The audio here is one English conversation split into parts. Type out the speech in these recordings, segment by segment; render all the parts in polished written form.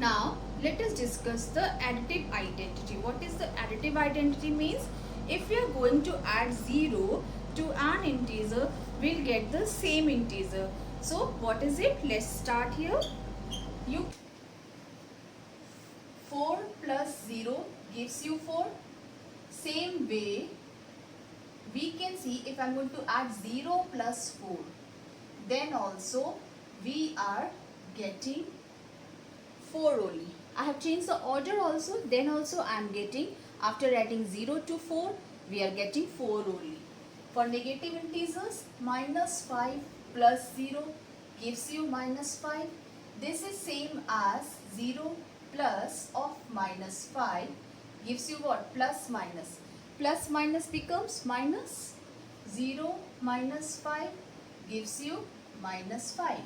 Now let us discuss the additive identity. What is the additive identity means? If we are going to add 0 to an integer, we'll get the same integer. So what is it? Let's start here. You 4 plus 0 gives you 4. Same way we can see if I'm going to add 0 plus 4, then also we are getting 4 only. I have changed the order also, then also I am getting, after adding 0 to 4, we are getting 4 only. For negative integers, minus 5 plus 0 gives you minus 5. This is same as 0 plus of minus 5 gives you what? Plus minus. Plus minus becomes minus. 0 minus 5 gives you minus 5.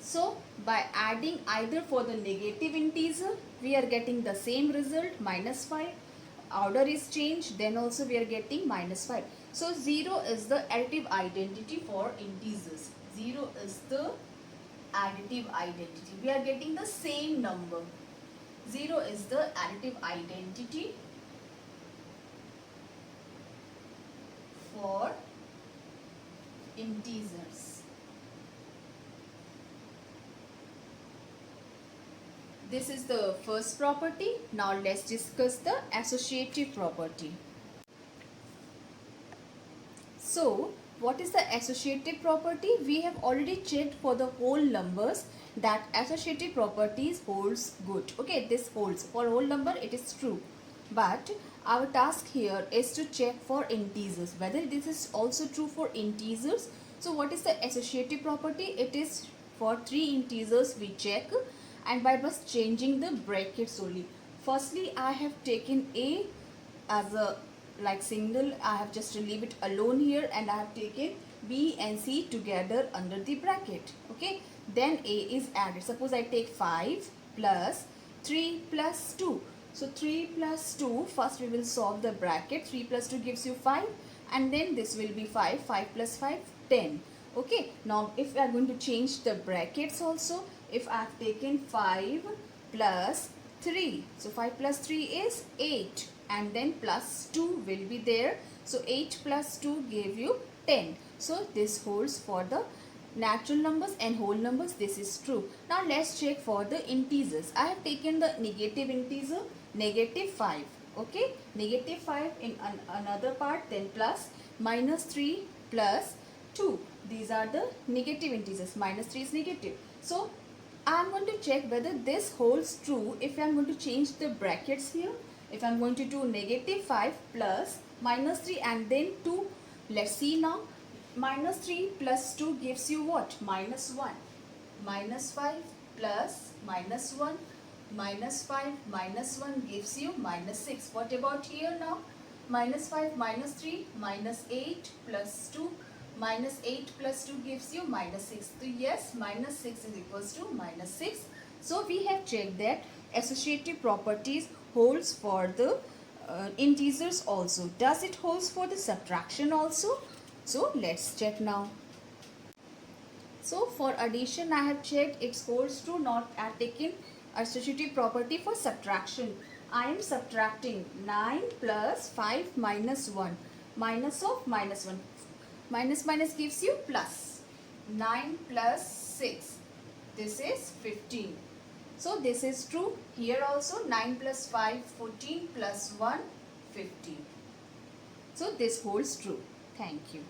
So by adding either for the negative integer, we are getting the same result, minus 5. Order is changed, then also we are getting minus 5. So 0 is the additive identity for integers. 0 is the additive identity. We are getting the same number. 0 is the additive identity for integers. This is the first property. Now let's discuss the associative property. So what is the associative property? We have already checked for the whole numbers that associative properties holds good. Okay, this holds. For whole number it is true. But our task here is to check for integers, whether this is also true for integers. So what is the associative property? It is for 3 integers we check, and by just changing the brackets only. Firstly, I have taken a as a like single. I have just to leave it alone here, and I have taken b and c together under the bracket. Okay, then a is added. Suppose I take 5 plus 3 plus 2. So 3 plus 2, first we will solve the bracket. 3 plus 2 gives you 5, and then this will be 5. 5 plus 5, 10. Okay, now if we are going to change the brackets also, if I have taken 5 plus 3, so 5 plus 3 is 8, and then plus 2 will be there. So 8 plus 2 gave you 10. So this holds for the natural numbers and whole numbers. This is true. Now let's check for the integers. I have taken the negative integer, negative 5. Okay, negative 5 in another part, then plus minus 3 plus 2. These are the negative integers. Minus 3 is negative. So I am going to check whether this holds true if I am going to change the brackets here. If I am going to do negative 5 plus minus 3 and then 2. Let's see now. Minus 3 plus 2 gives you what? Minus 1. Minus 5 plus minus 1. Minus 5 minus 1 gives you minus 6. What about here now? Minus 5 minus 3 minus 8 plus 2. Minus 8 plus 2 gives you minus 6. So yes, minus 6 is equals to minus 6. So we have checked that associative properties holds for the integers also. Does it holds for the subtraction also? So let's check now. So for addition I have checked it holds true. Not I have taken associative property for subtraction. I am subtracting 9 plus 5 minus 1. Minus of minus 1. Minus minus gives you plus. 9 plus 6. This is 15. So this is true. Here also 9 plus 5, 14 plus 1, 15. So this holds true. Thank you.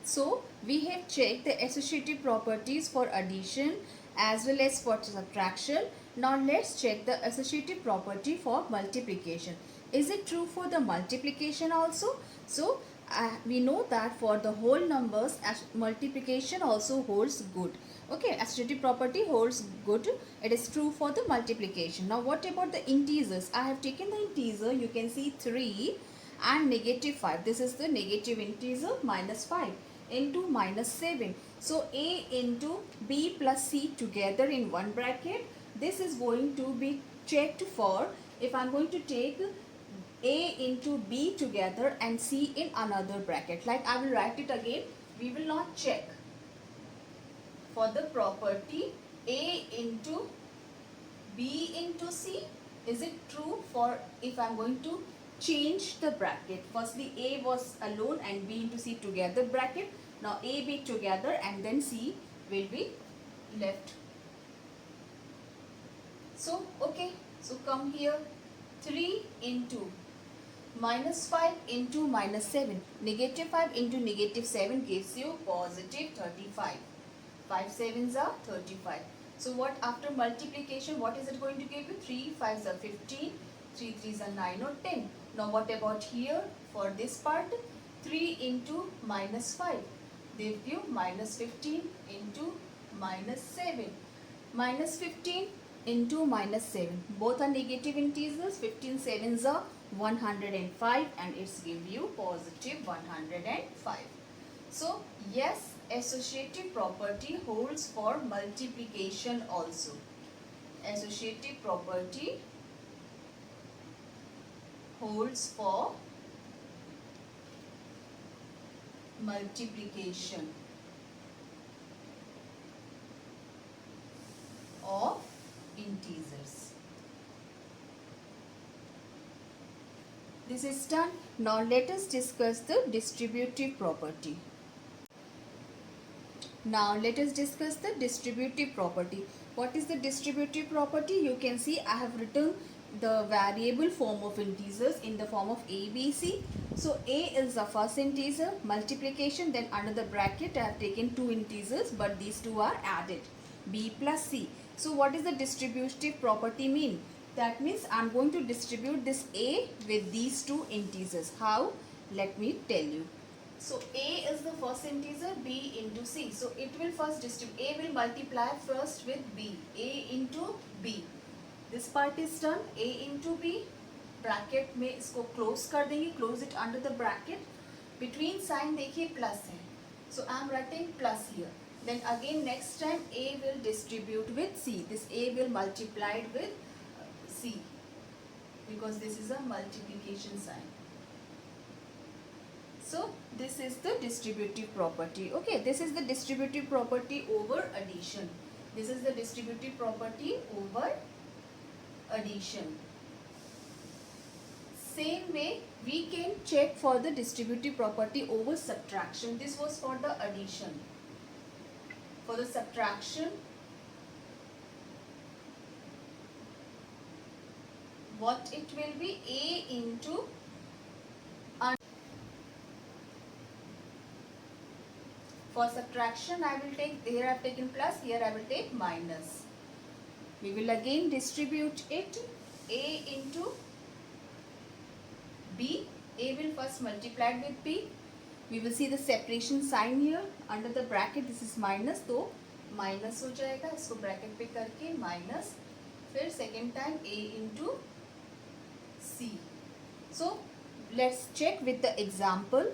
So we have checked the associative properties for addition as well as for subtraction. Now let's check the associative property for multiplication. Is it true for the multiplication also? So we know that for the whole numbers multiplication also holds good. Okay, associative property holds good. It is true for the multiplication. Now what about the integers? I have taken the integer. You can see 3 and negative 5. This is the negative integer, minus 5 into minus 7. So a into b plus c together in one bracket. This is going to be checked for if I am going to take a into b together and c in another bracket. Like I will write it again. We will not check. for the property A into B into C. Is it true for if I'm going to change the bracket? Firstly A was alone and B into C together bracket. Now A, B together and then C will be left. So okay, so come here, 3 into minus 5 into minus 7. Negative 5 into negative 7 gives you positive 35. 5 sevens are 35. So what after multiplication, what is it going to give you? 3 5s are 15, 3 3s are 9 or 10. Now what about here for this part? 3 into minus 5. They give you minus 15 into minus 7. Minus 15 into minus 7. Both are negative integers. 15 sevens are 105 and it's give you positive 105. So yes, associative property holds for multiplication also. Associative property holds for multiplication of integers. This is done. Now let us discuss the distributive property. Now let us discuss the distributive property. What is the distributive property? You can see I have written the variable form of integers in the form of A, B, C. So A is the first integer, multiplication, then under the bracket I have taken two integers but these two are added, B plus C. So what is the distributive property mean? That means I am going to distribute this A with these two integers. How? Let me tell you. So A is the first integer, B into C. So it will first distribute, A will multiply first with B, A into B. This part is done, A into B. Bracket में इसको close कर देंगे, close it under the bracket. Between sign देखिए plus है, so I am writing plus here. Then again next time A will distribute with C. This A will multiplied with C because this is a multiplication sign. So this is the distributive property. Okay, this is the distributive property over addition. This is the distributive property over addition. Same way we can check for the distributive property over subtraction. This was for the addition. For the subtraction, what it will be? A into for subtraction I will take, here I have taken plus, here I will take minus. We will again distribute it, A into B. A will first multiplied with B. We will see the separation sign here under the bracket. This is minus, तो minus हो जाएगा, इसको bracket पे करके minus, फिर second time A into C. So let's check with the example.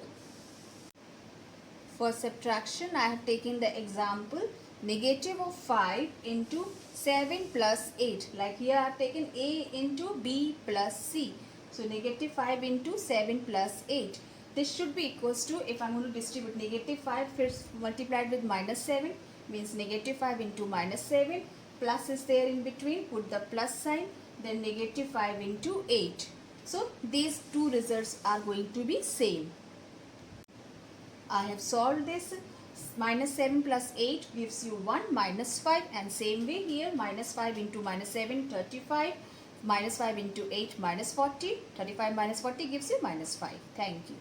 For subtraction I have taken the example negative of 5 into 7 plus 8. Like here I have taken A into B plus C. So negative 5 into 7 plus 8. This should be equals to, if I am going to distribute negative 5 first multiplied with minus 7 means negative 5 into minus 7, plus is there in between, put the plus sign, then negative 5 into 8. So these two results are going to be same. I have solved this. Minus 7 plus 8 gives you 1, minus 5, and same way here minus 5 into minus 7 35, minus 5 into 8 minus 40, 35 minus 40 gives you minus 5. Thank you.